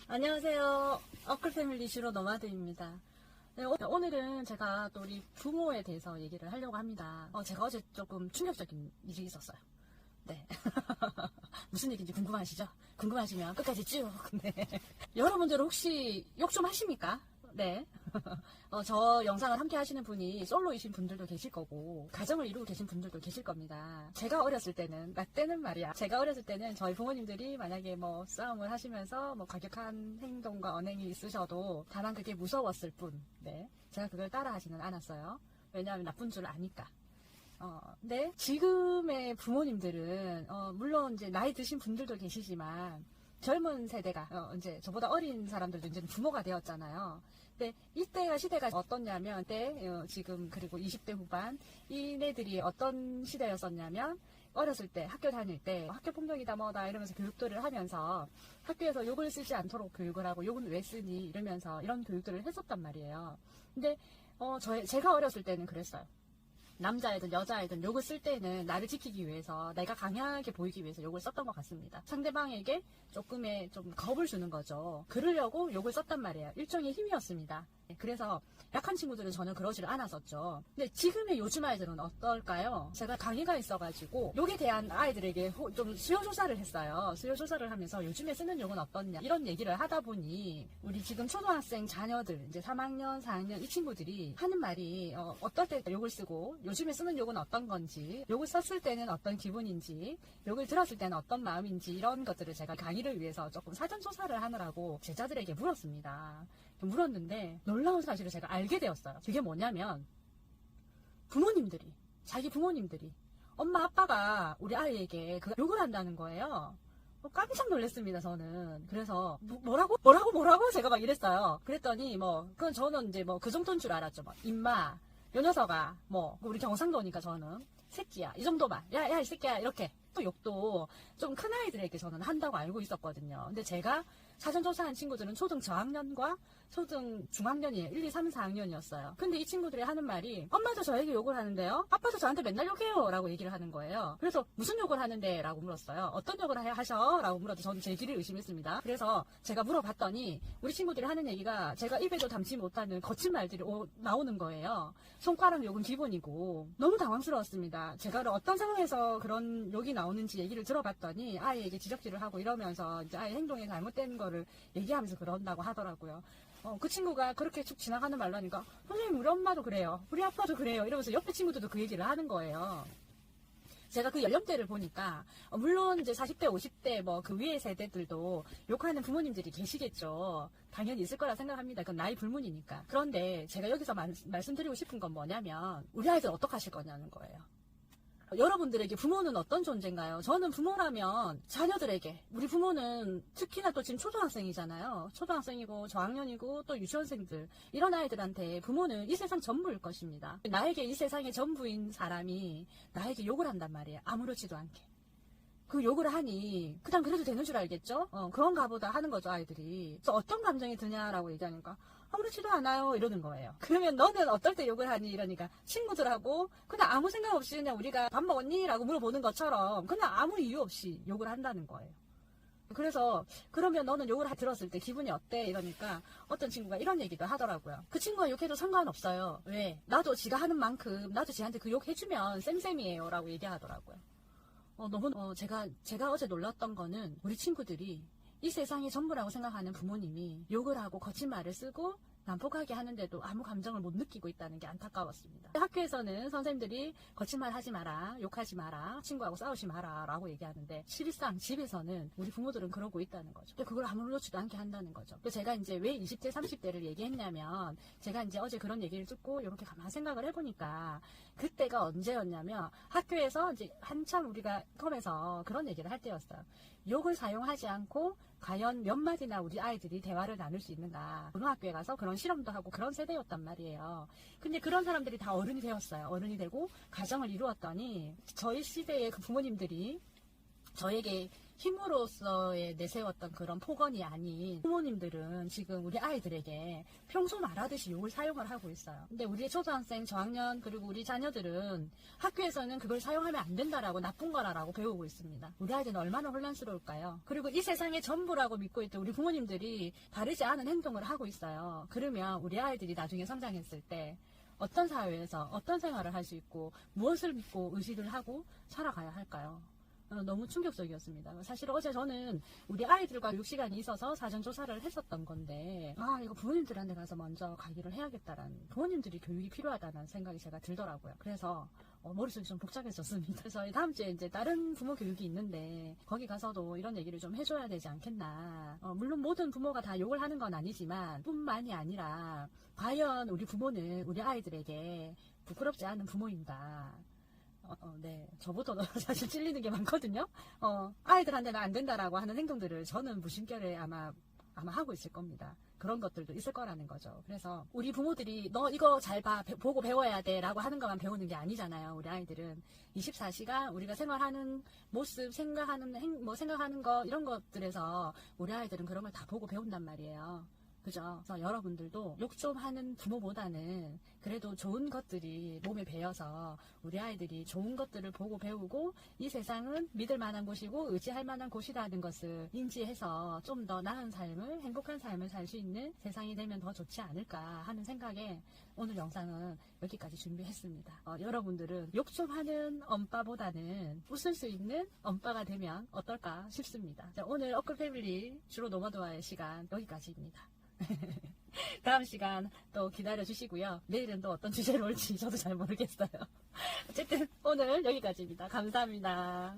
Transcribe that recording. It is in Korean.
안녕하세요. 어클패밀리 주로 노마드입니다. 네, 오늘은 제가 또 우리 부모에 대해서 얘기를 하려고 합니다. 제가 어제 조금 충격적인 일이 있었어요. 네. 무슨 얘기인지 궁금하시죠? 궁금하시면 끝까지 쭉. 네. 여러분들 혹시 욕 좀 하십니까? 네. 저 영상을 함께 하시는 분이 솔로이신 분들도 계실 거고, 가정을 이루고 계신 분들도 계실 겁니다. 제가 어렸을 때는, 나 때는 말이야. 제가 어렸을 때는 저희 부모님들이 만약에 뭐 싸움을 하시면서 뭐 과격한 행동과 언행이 있으셔도 다만 그게 무서웠을 뿐, 네. 제가 그걸 따라 하지는 않았어요. 왜냐하면 나쁜 줄 아니까. 근데 지금의 부모님들은, 물론 이제 나이 드신 분들도 계시지만, 젊은 세대가, 이제 저보다 어린 사람들도 이제 부모가 되었잖아요. 근데 이때가 시대가 어떻냐면, 지금 그리고 20대 후반, 이네들이 어떤 시대였었냐면, 어렸을 때, 학교 다닐 때, 학교 폭력이다 뭐다 이러면서 교육들을 하면서, 학교에서 욕을 쓰지 않도록 교육을 하고, 욕은 왜 쓰니? 이러면서 이런 교육들을 했었단 말이에요. 근데, 제가 어렸을 때는 그랬어요. 남자애든 여자애든 욕을 쓸 때는 나를 지키기 위해서, 내가 강하게 보이기 위해서 욕을 썼던 것 같습니다. 상대방에게 조금의 좀 겁을 주는 거죠. 그러려고 욕을 썼단 말이에요. 일종의 힘이었습니다. 그래서 약한 친구들은 전혀 그러지를 않았었죠. 근데 지금의 요즘 아이들은 어떨까요? 제가 강의가 있어가지고 욕에 대한 아이들에게 좀 수요조사를 했어요. 수요조사를 하면서 요즘에 쓰는 욕은 어떻냐 이런 얘기를 하다 보니 우리 지금 초등학생 자녀들 이제 3학년 4학년 이 친구들이 하는 말이 어떨 때 욕을 쓰고 요즘에 쓰는 욕은 어떤 건지, 욕을 썼을 때는 어떤 기분인지, 욕을 들었을 때는 어떤 마음인지 이런 것들을 제가 강의를 위해서 조금 사전조사를 하느라고 제자들에게 물었습니다. 물었는데 놀라운 사실을 제가 알게 되었어요. 그게 뭐냐면 자기 부모님들이 엄마 아빠가 우리 아이에게 그 욕을 한다는 거예요. 깜짝 놀랐습니다, 저는. 그래서 뭐라고 제가 막 이랬어요. 그랬더니 그건 저는 이제 그 정도인 줄 알았죠. 임마, 요 녀석아, 우리 경상도니까 저는 새끼야, 이 정도만, 야 이 새끼야, 이렇게 또 욕도 좀 큰 아이들에게 저는 한다고 알고 있었거든요. 근데 제가 사전조사한 친구들은 초등 저학년과 초등 중학년이에요. 1, 2, 3, 4학년이었어요. 근데 이 친구들이 하는 말이 엄마도 저에게 욕을 하는데요, 아빠도 저한테 맨날 욕해요 라고 얘기를 하는 거예요. 그래서 무슨 욕을 하는데 라고 물었어요. 어떤 욕을 하셔? 라고 물어도 저는 제 귀를 의심했습니다. 그래서 제가 물어봤더니 우리 친구들이 하는 얘기가 제가 입에도 담지 못하는 거친 말들이 나오는 거예요. 손가락 욕은 기본이고. 너무 당황스러웠습니다. 제가 어떤 상황에서 그런 욕이 나오는지 얘기를 들어봤더니 아이에게 지적질을 하고 이러면서 이제 아이 행동이 잘못된 거를 얘기하면서 그런다고 하더라고요. 그 친구가 그렇게 쭉 지나가는 말로 하니까 선생님 우리 엄마도 그래요, 우리 아빠도 그래요 이러면서 옆에 친구들도 그 얘기를 하는 거예요. 제가 그 연령대를 보니까 물론 이제 40대 50대 그 위의 세대들도 욕하는 부모님들이 계시겠죠. 당연히 있을 거라 생각합니다. 그건 나이 불문이니까. 그런데 제가 여기서 말씀드리고 싶은 건 뭐냐면 우리 아이들 어떡하실 거냐는 거예요. 여러분들에게 부모는 어떤 존재인가요? 저는 부모라면 자녀들에게, 우리 부모는 특히나 또 지금 초등학생이잖아요. 초등학생이고 저학년이고 또 유치원생들, 이런 아이들한테 부모는 이 세상 전부일 것입니다. 나에게 이 세상의 전부인 사람이 나에게 욕을 한단 말이에요. 아무렇지도 않게. 그 욕을 하니 그냥 그래도 되는 줄 알겠죠? 그런가 보다 하는 거죠, 아이들이. 그래서 어떤 감정이 드냐라고 얘기하니까 아무렇지도 않아요 이러는 거예요. 그러면 너는 어떨 때 욕을 하니? 이러니까 친구들하고 그냥 아무 생각 없이 그냥 우리가 밥 먹었니? 라고 물어보는 것처럼 그냥 아무 이유 없이 욕을 한다는 거예요. 그래서 그러면 너는 욕을 들었을 때 기분이 어때? 이러니까 어떤 친구가 이런 얘기도 하더라고요. 그 친구가 욕해도 상관없어요. 왜? 나도 지가 하는 만큼 나도 지한테 그 욕 해주면 쌤쌤이에요 라고 얘기하더라고요. 제가 어제 놀랐던 거는 우리 친구들이 이 세상이 전부라고 생각하는 부모님이 욕을 하고 거친 말을 쓰고 난폭하게 하는데도 아무 감정을 못 느끼고 있다는 게 안타까웠습니다. 학교에서는 선생님들이 거친 말 하지 마라, 욕하지 마라, 친구하고 싸우지 마라 라고 얘기하는데 실상 집에서는 우리 부모들은 그러고 있다는 거죠. 근데 그걸 아무렇지도 않게 한다는 거죠. 그래서 제가 이제 왜 20대 30대를 얘기했냐면 제가 이제 어제 그런 얘기를 듣고 이렇게 가만 생각을 해보니까 그때가 언제였냐면 학교에서 이제 한참 우리가 컴에서 그런 얘기를 할 때였어요. 욕을 사용하지 않고 과연 몇 마디나 우리 아이들이 대화를 나눌 수 있는가. 고등학교에 가서 그런 실험도 하고 그런 세대였단 말이에요. 근데 그런 사람들이 다 어른이 되었어요. 어른이 되고 가정을 이루었더니 저희 시대의 그 부모님들이 저에게 힘으로써의 내세웠던 그런 폭언이 아닌 부모님들은 지금 우리 아이들에게 평소 말하듯이 욕을 사용을 하고 있어요. 근데 우리 초등학생, 저학년 그리고 우리 자녀들은 학교에서는 그걸 사용하면 안 된다라고 나쁜 거라고 배우고 있습니다. 우리 아이들은 얼마나 혼란스러울까요? 그리고 이 세상의 전부라고 믿고 있던 우리 부모님들이 바르지 않은 행동을 하고 있어요. 그러면 우리 아이들이 나중에 성장했을 때 어떤 사회에서 어떤 생활을 할 수 있고 무엇을 믿고 의식을 하고 살아가야 할까요? 너무 충격적이었습니다. 사실 어제 저는 우리 아이들과 교육 시간이 있어서 사전 조사를 했었던 건데 이거 부모님들한테 가서 먼저 가기를 해야겠다라는, 부모님들이 교육이 필요하다는 생각이 제가 들더라고요. 그래서 머릿속이 좀 복잡해졌습니다. 그래서 다음 주에 이제 다른 부모 교육이 있는데 거기 가서도 이런 얘기를 좀 해줘야 되지 않겠나. 물론 모든 부모가 다 욕을 하는 건 아니지만 뿐만이 아니라 과연 우리 부모는 우리 아이들에게 부끄럽지 않은 부모인가. 네. 저보다 사실 찔리는 게 많거든요. 아이들한테는 안 된다라고 하는 행동들을 저는 무심결에 아마 하고 있을 겁니다. 그런 것들도 있을 거라는 거죠. 그래서 우리 부모들이 너 이거 잘 보고 배워야 돼 라고 하는 것만 배우는 게 아니잖아요. 우리 아이들은 24시간 우리가 생활하는 모습, 생각하는 거 이런 것들에서 우리 아이들은 그런 걸 다 보고 배운단 말이에요. 그죠? 그래서 여러분들도 욕 좀 하는 부모보다는 그래도 좋은 것들이 몸에 배어서 우리 아이들이 좋은 것들을 보고 배우고 이 세상은 믿을 만한 곳이고 의지할 만한 곳이라는 것을 인지해서 좀 더 나은 삶을, 행복한 삶을 살 수 있는 세상이 되면 더 좋지 않을까 하는 생각에 오늘 영상은 여기까지 준비했습니다. 여러분들은 욕 좀 하는 엄빠보다는 웃을 수 있는 엄빠가 되면 어떨까 싶습니다. 자, 오늘 어클 패밀리 주로 노마드와의 시간 여기까지입니다. 다음 시간 또 기다려 주시고요. 내일은 또 어떤 주제로 올지 저도 잘 모르겠어요. 어쨌든 오늘 여기까지입니다. 감사합니다.